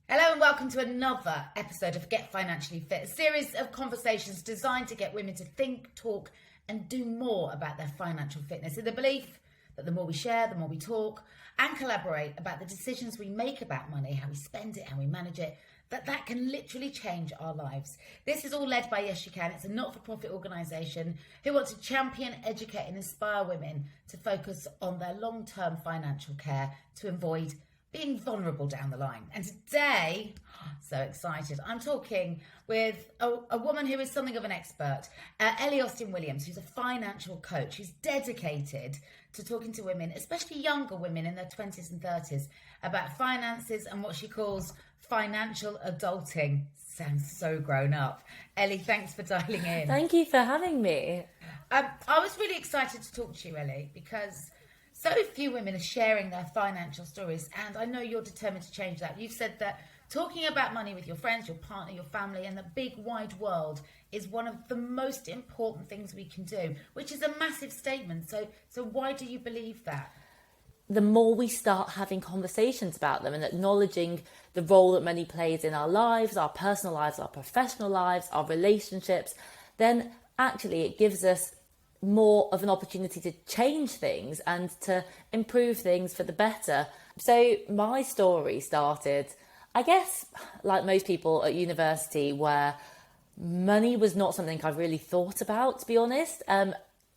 Hello and welcome to another episode of Get Financially Fit, a series of conversations designed to get women to think, talk and do more about their financial fitness, in the belief that the more we share, the more we talk and collaborate about the decisions we make about money, how we spend it, how we manage it, that can literally change our lives. This is all led by Yes You Can. It's a not-for-profit organisation who want to champion, educate and inspire women to focus on their long-term financial care to avoid being vulnerable down the line. And today, so excited, I'm talking with a woman who is something of an expert, Ellie Williams, who's a financial coach who's dedicated to talking to women, especially younger women in their 20s and 30s, about finances and what she calls financial adulting. Sounds so grown up. Ellie, thanks for dialing in. Thank you for having me. I was really excited to talk to you, Ellie, because so few women are sharing their financial stories, and I know you're determined to change that. You've said that talking about money with your friends, your partner, your family, and the big wide world is one of the most important things we can do, which is a massive statement. So why do you believe that? The more we start having conversations about them and acknowledging the role that money plays in our lives, our personal lives, our professional lives, our relationships, then actually it gives us more of an opportunity to change things and to improve things for the better. So my story started, I guess, like most people at university, where money was not something I really thought about, to be honest,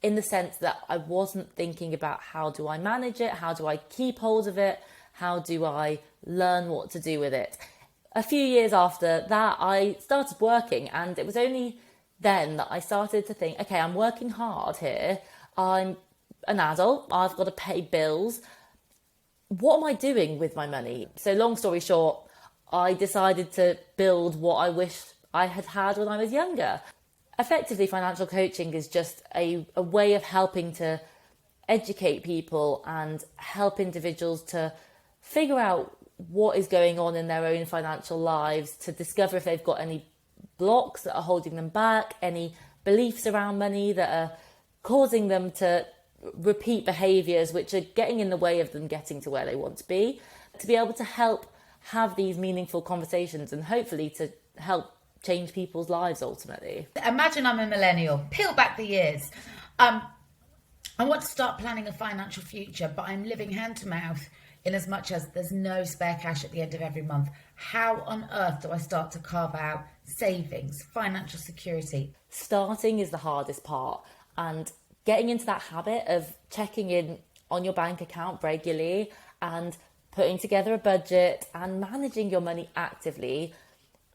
in the sense that I wasn't thinking about how do I manage it, how do I keep hold of it, how do I learn what to do with it. A few years after that, I started working, and it was only then that I started to think, okay, I'm working hard here. I'm an adult. I've got to pay bills. What am I doing with my money? So long story short, I decided to build what I wish I had had when I was younger. Effectively, financial coaching is just a way of helping to educate people and help individuals to figure out what is going on in their own financial lives, to discover if they've got any blocks that are holding them back, any beliefs around money that are causing them to repeat behaviours which are getting in the way of them getting to where they want to be able to help have these meaningful conversations and hopefully to help change people's lives ultimately. Imagine I'm a millennial, peel back the years. I want to start planning a financial future, but I'm living hand to mouth in as much as there's no spare cash at the end of every month. How on earth do I start to carve out savings, financial security? Starting is the hardest part, and getting into that habit of checking in on your bank account regularly and putting together a budget and managing your money actively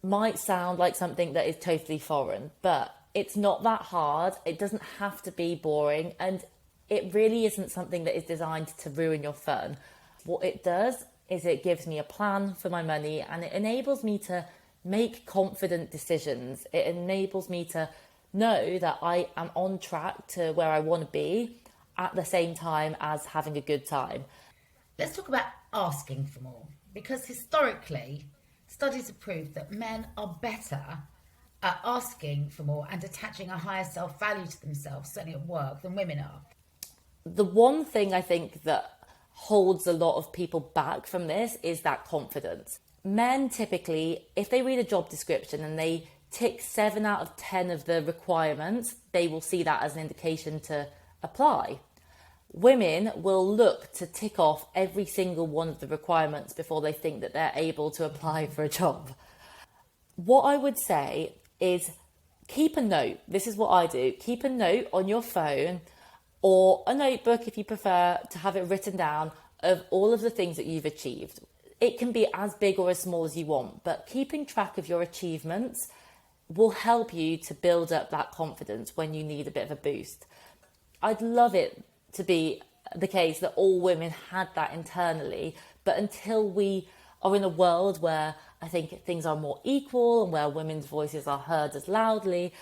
might sound like something that is totally foreign, but it's not that hard. It doesn't have to be boring, and it really isn't something that is designed to ruin your fun. What it does is it gives me a plan for my money, and it enables me to make confident decisions. It enables me to know that I am on track to where I want to be at the same time as having a good time. Let's talk about asking for more, because historically, studies have proved that men are better at asking for more and attaching a higher self-value to themselves, certainly at work, than women are. The one thing I think that holds a lot of people back from this is that confidence. Men typically, if they read a job description and they tick 7 out of 10 of the requirements, they will see that as an indication to apply. Women will look to tick off every single one of the requirements before they think that they're able to apply for a job. What I would say is keep a note. This is what I do. Keep a note on your phone or a notebook if you prefer to have it written down of all of the things that you've achieved. It can be as big or as small as you want, but keeping track of your achievements will help you to build up that confidence when you need a bit of a boost. I'd love it to be the case that all women had that internally, but until we are in a world where I think things are more equal and where women's voices are heard as loudly,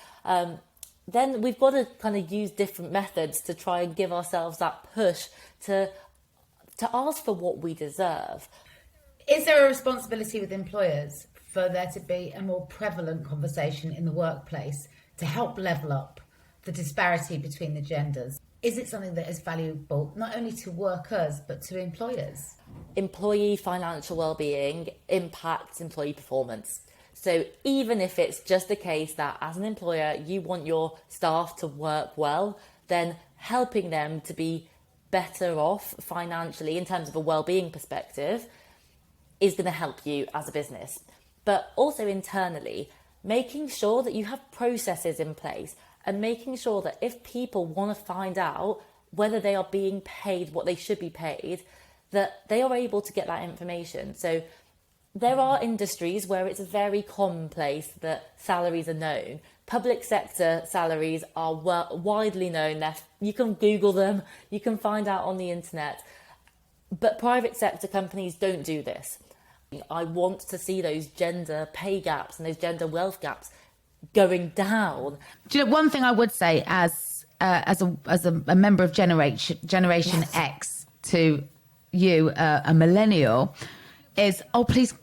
then we've got to kind of use different methods to try and give ourselves that push to ask for what we deserve. Is there a responsibility with employers for there to be a more prevalent conversation in the workplace to help level up the disparity between the genders? Is it something that is valuable not only to workers but to employers? employee financial well-being impacts employee performance. So even if it's just the case that as an employer, you want your staff to work well, then helping them to be better off financially in terms of a well-being perspective is going to help you as a business. But also internally, making sure that you have processes in place and making sure that if people want to find out whether they are being paid what they should be paid, that they are able to get that information. So there are industries where it's very commonplace that salaries are known. Public sector salaries are widely known. You can Google them, you can find out on the internet. But private sector companies don't do this. I want to see those gender pay gaps and those gender wealth gaps going down. Do you know, one thing I would say as a member of Generation yes. X to you, a millennial, is, please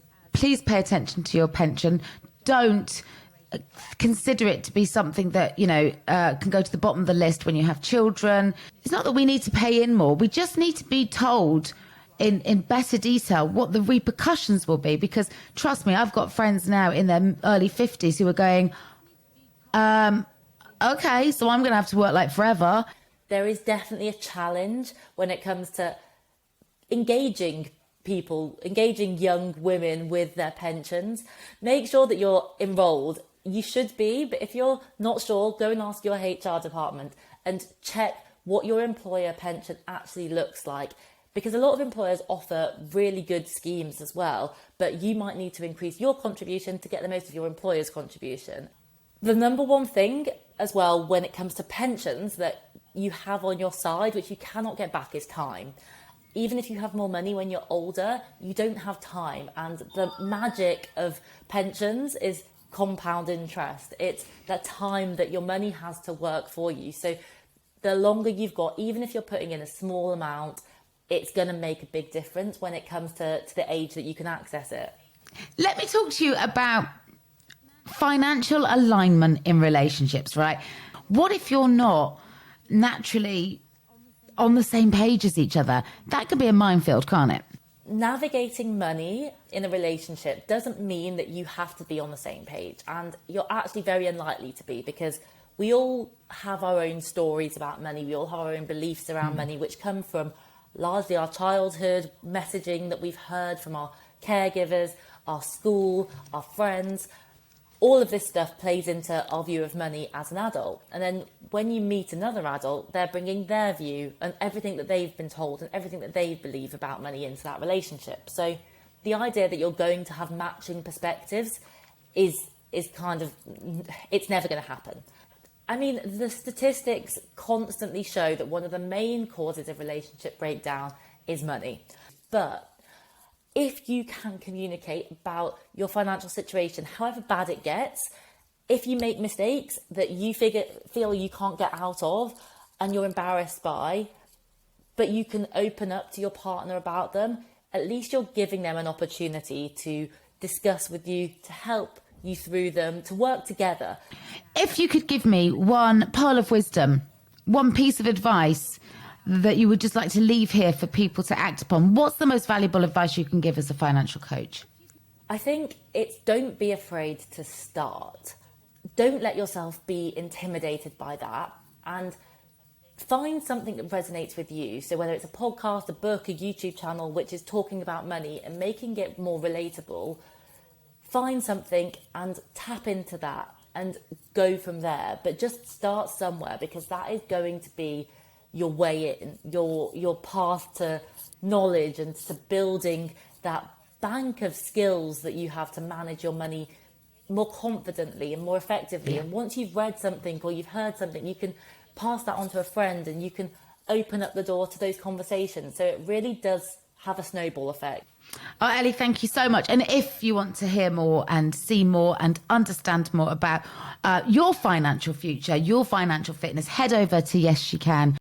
pay attention to your pension. Don't consider it to be something that, can go to the bottom of the list when you have children. It's not that we need to pay in more. We just need to be told in better detail what the repercussions will be. Because trust me, I've got friends now in their early 50s who are going, okay, so I'm going to have to work like forever. There is definitely a challenge when it comes to engaging young women with their pensions. Make sure that you're enrolled. You should be, but if you're not sure, go and ask your HR department and check what your employer pension actually looks like. Because a lot of employers offer really good schemes as well, but you might need to increase your contribution to get the most of your employer's contribution. The number one thing as well when it comes to pensions that you have on your side, which you cannot get back, is time. Even if you have more money when you're older, you don't have time. And the magic of pensions is compound interest. It's that time that your money has to work for you. So the longer you've got, even if you're putting in a small amount, it's going to make a big difference when it comes to the age that you can access it. Let me talk to you about financial alignment in relationships, right? What if you're not naturally on the same page as each other? That could be a minefield, can't it? Navigating money in a relationship doesn't mean that you have to be on the same page. And you're actually very unlikely to be, because we all have our own stories about money. We all have our own beliefs around money, which come from largely our childhood, messaging that we've heard from our caregivers, our school, our friends. All of this stuff plays into our view of money as an adult. And then when you meet another adult, they're bringing their view and everything that they've been told and everything that they believe about money into that relationship. So the idea that you're going to have matching perspectives is kind of, it's never going to happen. I mean, the statistics constantly show that one of the main causes of relationship breakdown is money. But if you can communicate about your financial situation, however bad it gets, if you make mistakes that you feel you can't get out of and you're embarrassed by, but you can open up to your partner about them, at least you're giving them an opportunity to discuss with you, to help you through them, to work together. If you could give me one pearl of wisdom, one piece of advice that you would just like to leave here for people to act upon, what's the most valuable advice you can give as a financial coach? I think it's, don't be afraid to start. Don't let yourself be intimidated by that, and find something that resonates with you. So whether it's a podcast, a book, a YouTube channel, which is talking about money and making it more relatable, find something and tap into that and go from there. But just start somewhere, because that is going to be your way in, your path to knowledge and to building that bank of skills that you have to manage your money more confidently and more effectively. Yeah. And once you've read something or you've heard something, you can pass that on to a friend and you can open up the door to those conversations. So it really does have a snowball effect. Oh, Ellie, thank you so much. And if you want to hear more and see more and understand more about your financial future, your financial fitness, head over to Yes She Can.